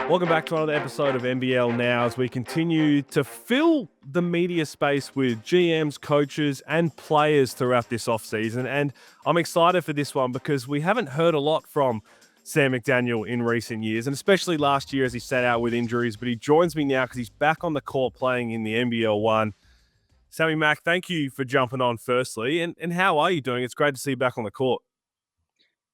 Welcome back to another episode of NBL Now as we continue to fill the media space with GMs, coaches, and players throughout this offseason. And I'm excited for this one because we haven't heard a lot from Sam McDaniel in recent years, and especially last year as he sat out with injuries. But he joins me now because he's back on the court playing in the NBL 1. Sammy Mac, thank you for jumping on firstly. And how are you doing? It's great to see you back on the court.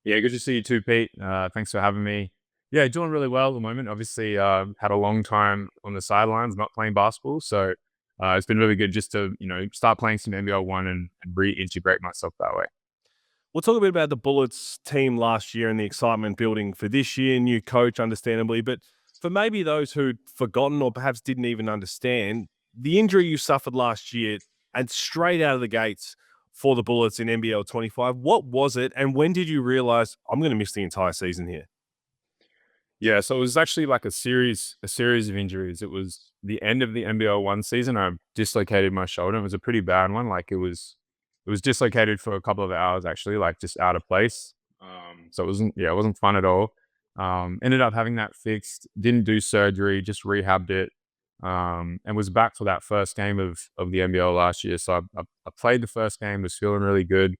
Yeah, good to see you too, Pete. Thanks for having me. Yeah, doing really well at the moment. Obviously, had a long time on the sidelines, not playing basketball, so it's been really good just to start playing some NBL one and reintegrate myself that way. We'll talk a bit about the Bullets team last year and the excitement building for this year, new coach, understandably. But for maybe those who'd forgotten or perhaps didn't even understand, the injury you suffered last year and straight out of the gates for the Bullets in NBL 25, what was it? And when did you realize I'm going to miss the entire season here? Yeah, so it was actually like a series of injuries. It was the end of the NBL one season. I dislocated my shoulder. It was a pretty bad one. It was dislocated for a couple of hours actually, like just out of place. So it wasn't fun at all. Ended up having that fixed. Didn't do surgery, just rehabbed it. And was back for that first game of the NBL last year. So I played the first game, was feeling really good.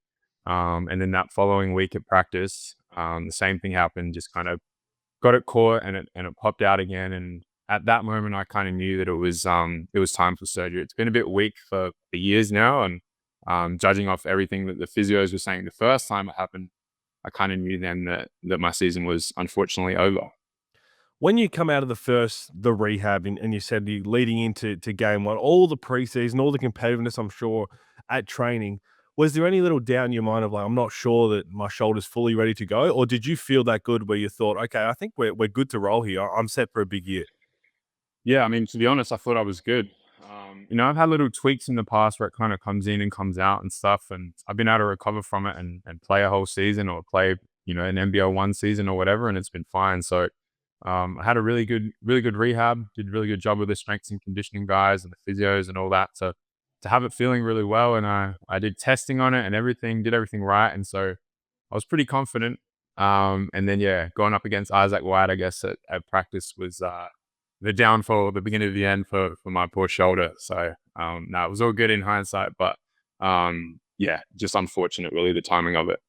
And then that following week at practice, the same thing happened. Just kind of got it caught and it popped out again. And at that moment, I kind of knew that it was time for surgery. It's been a bit weak for years now, and judging off everything that the physios were saying the first time it happened, I kind of knew then that my season was unfortunately over. When you come out of the rehab, and you said you leading into game one, all the preseason, all the competitiveness, I'm sure, at training, was there any little doubt in your mind of like, I'm not sure that my shoulder's fully ready to go? Or did you feel that good where you thought, okay, I think we're good to roll here. I'm set for a big year? Yeah, I mean, to be honest, I thought I was good. I've had little tweaks in the past where it kind of comes in and comes out and stuff, and I've been able to recover from it and play a whole season or play, an NBL one season or whatever, and it's been fine. So I had a really good rehab, did a really good job with the strength and conditioning guys and the physios and all that to have it feeling really well. And I did testing on it and did everything right. And so I was pretty confident. And then, yeah, going up against Isaac White, I guess at practice was the downfall, the beginning of the end for my poor shoulder. So, no, it was all good in hindsight, but yeah, just unfortunate, really, the timing of it.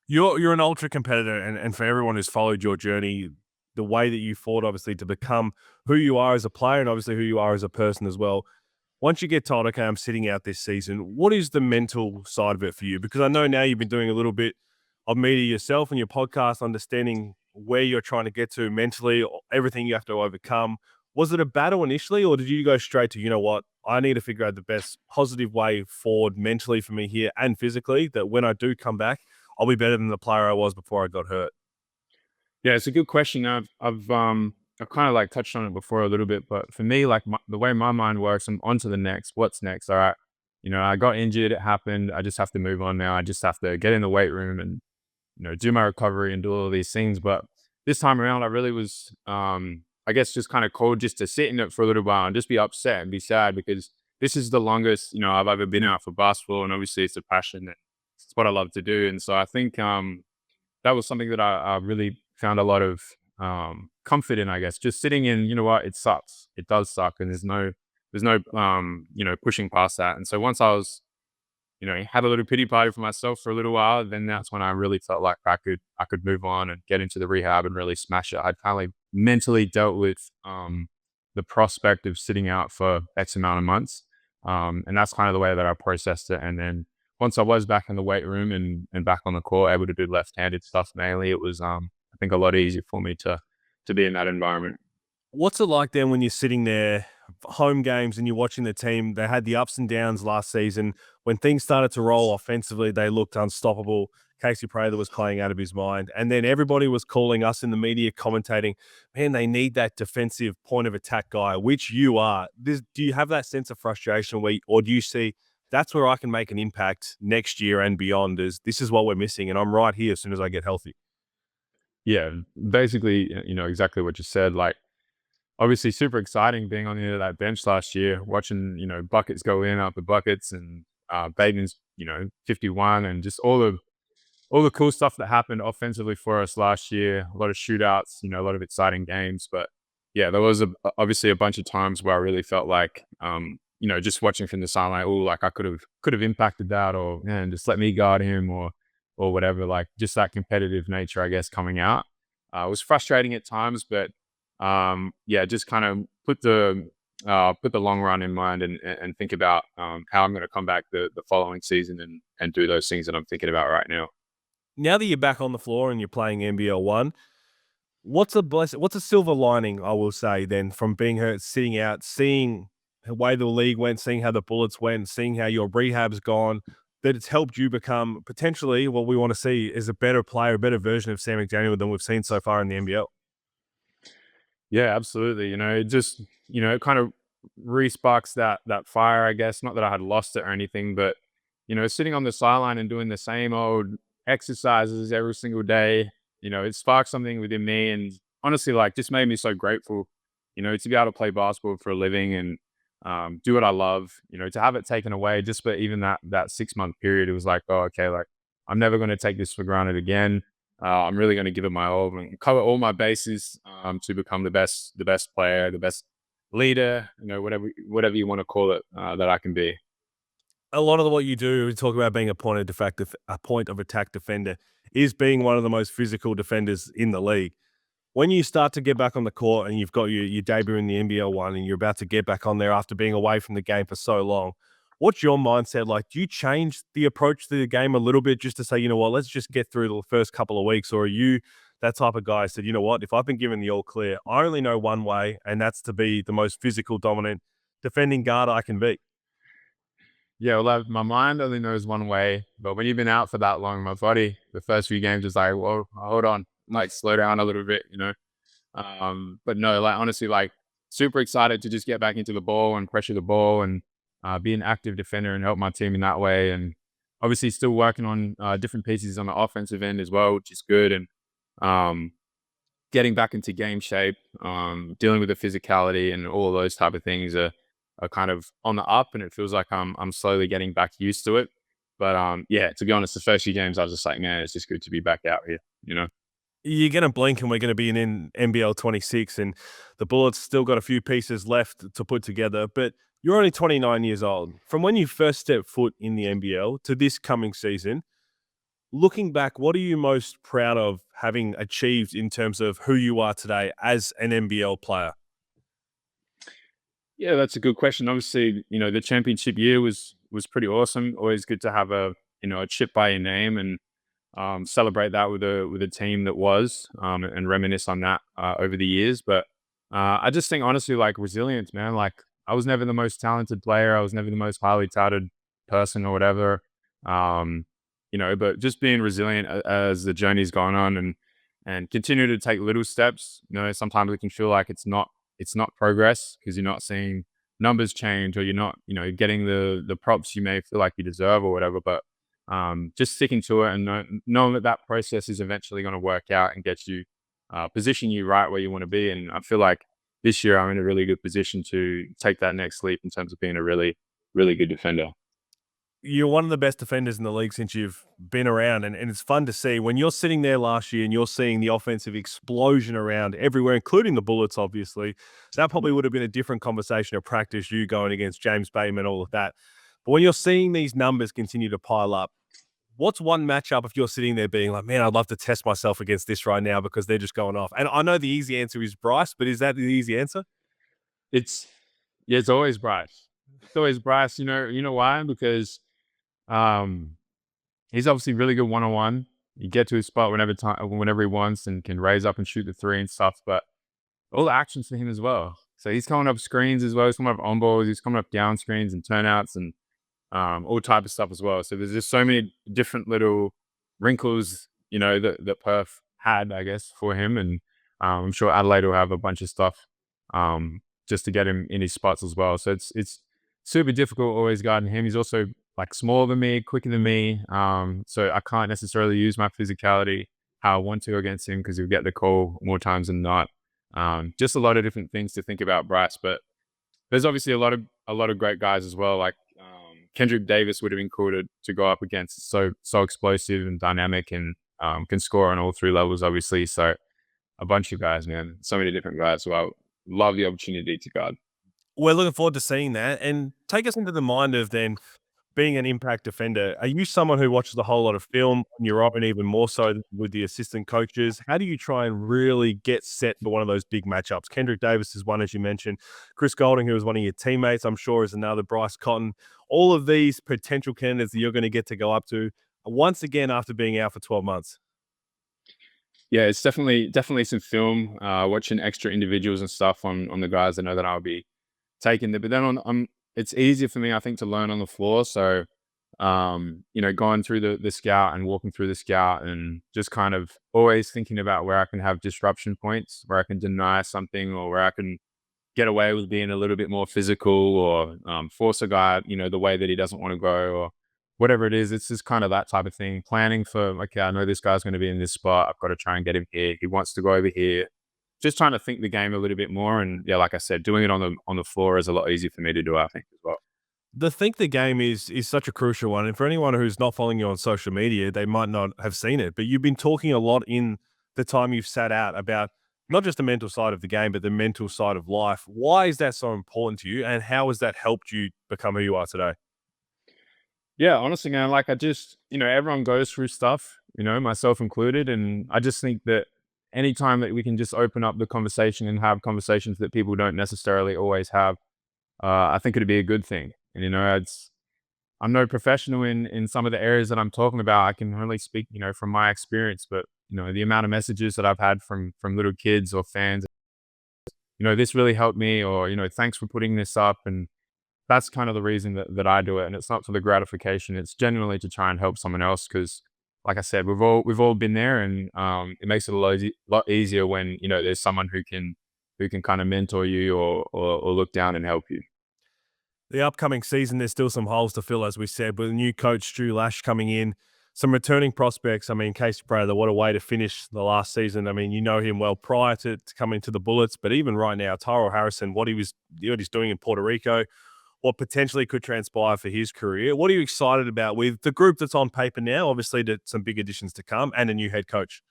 You're an ultra competitor, and for everyone who's followed your journey, the way that you fought, obviously, to become who you are as a player and obviously who you are as a person as well. Once you get told, okay, I'm sitting out this season, what is the mental side of it for you? Because I know now you've been doing a little bit of media yourself and your podcast, understanding where you're trying to get to mentally, everything you have to overcome. Was it a battle initially, or did you go straight to, you know what, I need to figure out the best positive way forward mentally for me here and physically, that when I do come back, I'll be better than the player I was before I got hurt? Yeah, it's a good question. I've kind of like touched on it before a little bit, but for me, like the way my mind works, I'm on to the next. What's next? All right. I got injured. It happened. I just have to move on now. I just have to get in the weight room and, do my recovery and do all of these things. But this time around, I really was, I guess, just kind of cold just to sit in it for a little while and just be upset and be sad because this is the longest, I've ever been out for basketball. And obviously it's a passion and it's what I love to do. And so I think, that was something that I really found a lot of comfort in, I guess, just sitting in, what, it sucks. It does suck. And there's no pushing past that. And so once I was, had a little pity party for myself for a little while, then that's when I really felt like I could move on and get into the rehab and really smash it. I'd kind of mentally dealt with the prospect of sitting out for X amount of months. And that's kind of the way that I processed it. And then once I was back in the weight room and back on the court, able to do left-handed stuff mainly, it was I think a lot easier for me to be in that environment. What's it like then when you're sitting there, home games, and you're watching the team? They had the ups and downs last season. When things started to roll offensively, they looked unstoppable. Casey Prather was playing out of his mind. And then everybody was calling us in the media, commentating, man, they need that defensive point of attack guy, which you are. Do you have that sense of frustration or do you see that's where I can make an impact next year and beyond? This is what we're missing, and I'm right here as soon as I get healthy. Yeah, basically, exactly what you said. Like, obviously, super exciting being on the end of that bench last year, watching buckets go in after buckets, and Baden's 51, and just all the cool stuff that happened offensively for us last year. A lot of shootouts, a lot of exciting games. But yeah, there was obviously a bunch of times where I really felt like, just watching from the sideline, oh, like I could have impacted that, or man, just let me guard him, or whatever. Like just that competitive nature, I guess, coming out. It was frustrating at times, but yeah, just kind of put the long run in mind, and think about how I'm going to come back the following season, and do those things that I'm thinking about right now. Now that you're back on the floor and you're playing NBL one, what's a silver lining, I will say, then, from being hurt, sitting out, seeing the way the league went, seeing how the Bullets went, seeing how your rehab's gone, that it's helped you become potentially what we want to see is a better player, a better version of Sam McDaniel than we've seen so far in the NBL. Yeah, absolutely. It just, it kind of re-sparks that fire, I guess. Not that I had lost it or anything, but sitting on the sideline and doing the same old exercises every single day, it sparked something within me, and honestly, like, just made me so grateful, to be able to play basketball for a living, and do what I love. To have it taken away just for even that 6 month period, it was like, oh, okay, like I'm never going to take this for granted again. I'm really going to give it my all and cover all my bases, to become the best player, the best leader, whatever you want to call it, that I can be. A lot of what you do, we talk about being a point of attack defender, is being one of the most physical defenders in the league. When you start to get back on the court and you've got your debut in the NBL one and you're about to get back on there after being away from the game for so long, what's your mindset like? Do you change the approach to the game a little bit just to say, you know what, let's just get through the first couple of weeks? Or are you that type of guy who said, you know what, if I've been given the all clear, I only know one way, and that's to be the most physical, dominant defending guard I can be? Yeah, well, my mind only knows one way, but when you've been out for that long, my body, the first few games is like, whoa, hold on, like slow down a little bit. But no, like honestly, like super excited to just get back into the ball and pressure the ball, and be an active defender and help my team in that way. And obviously, still working on different pieces on the offensive end as well, which is good. And um, getting back into game shape, dealing with the physicality and all of those type of things are kind of on the up, and it feels like I'm slowly getting back used to it. But yeah, to be honest, the first few games I was just like, man, it's just good to be back out here. You're going to blink and we're going to be in NBL 26, and the Bullets still got a few pieces left to put together, but you're only 29 years old. From when you first stepped foot in the NBL to this coming season, looking back, what are you most proud of having achieved in terms of who you are today as an NBL player? Yeah, that's a good question. Obviously, the championship year was pretty awesome. Always good to have a chip by your name, and celebrate that with a team that was, and reminisce on that over the years. But I just think honestly, like resilience, man. Like I was never the most talented player. I was never the most highly touted person or whatever. Um, but just being resilient as the journey's gone on, and continue to take little steps. Sometimes it can feel like it's not progress because you're not seeing numbers change, or you're not getting the props you may feel like you deserve or whatever. But just sticking to it, and knowing that process is eventually going to work out and get you, position you right where you want to be. And I feel like this year I'm in a really good position to take that next leap in terms of being a really, really good defender. You're one of the best defenders in the league since you've been around, and it's fun to see when you're sitting there last year and you're seeing the offensive explosion around everywhere, including the Bullets, obviously. That probably would have been a different conversation of practice, you going against James Bateman, all of that. But when you're seeing these numbers continue to pile up, what's one matchup if you're sitting there being like, man, I'd love to test myself against this right now because they're just going off? And I know the easy answer is Bryce, but is that the easy answer? It's Yeah, it's always Bryce. It's always Bryce. You know why? Because um, he's obviously really good one on one. You get to his spot whenever he wants, and can raise up and shoot the three and stuff. But all the actions for him as well. So he's coming up screens as well. He's coming up on balls. He's coming up down screens and turnouts, and all type of stuff as well. So there's just so many different little wrinkles, that Perth had, I guess, for him. And I'm sure Adelaide will have a bunch of stuff, just to get him in his spots as well. So it's super difficult always guarding him. He's also like smaller than me, quicker than me. So I can't necessarily use my physicality how I want to against him, because he'll get the call more times than not. Just a lot of different things to think about Bryce, but there's obviously a lot of great guys as well. Like Kendrick Davis would have been cool to go up against. So explosive and dynamic, and can score on all three levels, obviously. So a bunch of guys, man. So many different guys who I love the opportunity to guard. We're looking forward to seeing that. And take us into the mind of then being an impact defender. Are you someone who watches a whole lot of film on your own, even more so with the assistant coaches? How do you try and really get set for one of those big matchups? Kendrick Davis is one, as you mentioned. Chris Golding, who was one of your teammates, I'm sure is another. Bryce Cotton. All of these potential candidates that you're going to get to go up to once again after being out for 12 months. Yeah, it's definitely some film, watching extra individuals and stuff on the guys I know that I'll be taking there. But then it's easier for me, I think, to learn on the floor. So, going through the scout and walking through the scout and just kind of always thinking about where I can have disruption points, where I can deny something, or where I can get away with being a little bit more physical, or force a guy, the way that he doesn't want to go, or whatever it is. It's just kind of that type of thing. Planning for, okay, I know this guy's going to be in this spot. I've got to try and get him here. He wants to go over here. Just trying to think the game a little bit more. And yeah, like I said, doing it on the floor is a lot easier for me to do, I think, as well. The think the game is such a crucial one. And for anyone who's not following you on social media, they might not have seen it, but you've been talking a lot in the time you've sat out about not just the mental side of the game, but the mental side of life. Why is that so important to you? And how has that helped you become who you are today? Yeah, honestly, man, like I just, everyone goes through stuff, myself included. And I just think that anytime that we can just open up the conversation and have conversations that people don't necessarily always have, I think it'd be a good thing. And, I'm no professional in some of the areas that I'm talking about. I can only speak, from my experience, but, the amount of messages that I've had from little kids or fans, this really helped me, or, thanks for putting this up. And that's kind of the reason that I do it. And it's not for the gratification. It's genuinely to try and help someone else. Cause like I said, we've all been there, and it makes it lot easier when, there's someone who can kind of mentor you, or look down and help you. The upcoming season, there's still some holes to fill, as we said, with a new coach, Stu Lash, coming in, some returning prospects. I mean, Casey Prather, what a way to finish the last season. I mean, you know him well prior to coming to the Bullets, but even right now, Tyrell Harrison, what he's doing in Puerto Rico, what potentially could transpire for his career. What are you excited about with the group that's on paper now? Obviously, some big additions to come and a new head coach.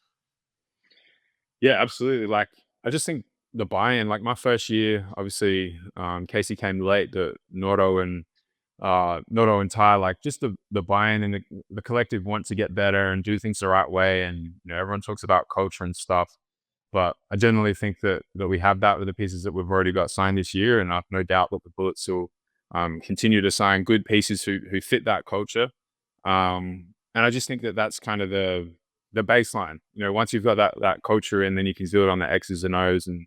Yeah, absolutely. Like, I just think the buy-in, like my first year, obviously, Casey came late, Noto and Ty, like just the buy-in and the collective want to get better and do things the right way. And, everyone talks about culture and stuff, but I generally think that we have that with the pieces that we've already got signed this year. And I've no doubt that the Bullets will continue to sign good pieces who fit that culture. And I just think that that's kind of the baseline. Once you've got that culture in, then you can do it on the X's and O's, and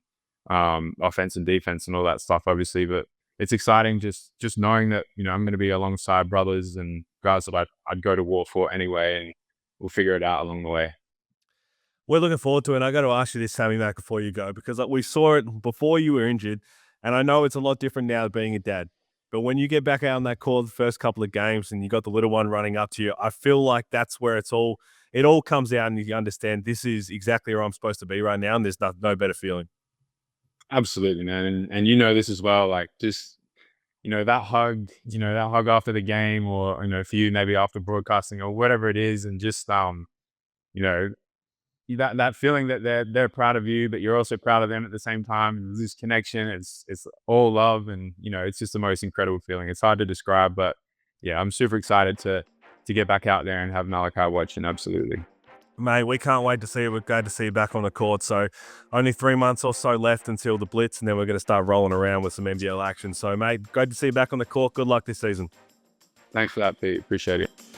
offense and defense and all that stuff, obviously. But it's exciting just knowing that, I'm going to be alongside brothers and guys that I'd go to war for anyway, and we'll figure it out along the way. We're looking forward to it. And I got to ask you this, Sammy, Mac, before you go, because like we saw it before you were injured, and I know it's a lot different now being a dad. But when you get back out on that court the first couple of games and you got the little one running up to you, I feel like that's where it all comes out, and you understand this is exactly where I'm supposed to be right now, and there's no better feeling. Absolutely, man. And this as well, like just, that hug after the game, or, for you, maybe after broadcasting or whatever it is. And just, you know, that feeling that they're proud of you, but you're also proud of them at the same time. This connection, it's all love, and it's just the most incredible feeling. It's hard to describe, but yeah, I'm super excited to get back out there and have Malachi watching. Absolutely. Mate, we can't wait to see you. We're glad to see you back on the court. So, only 3 months or so left until the Blitz, and then we're going to start rolling around with some NBL action. So, mate, great to see you back on the court. Good luck this season. Thanks for that, Pete. Appreciate it.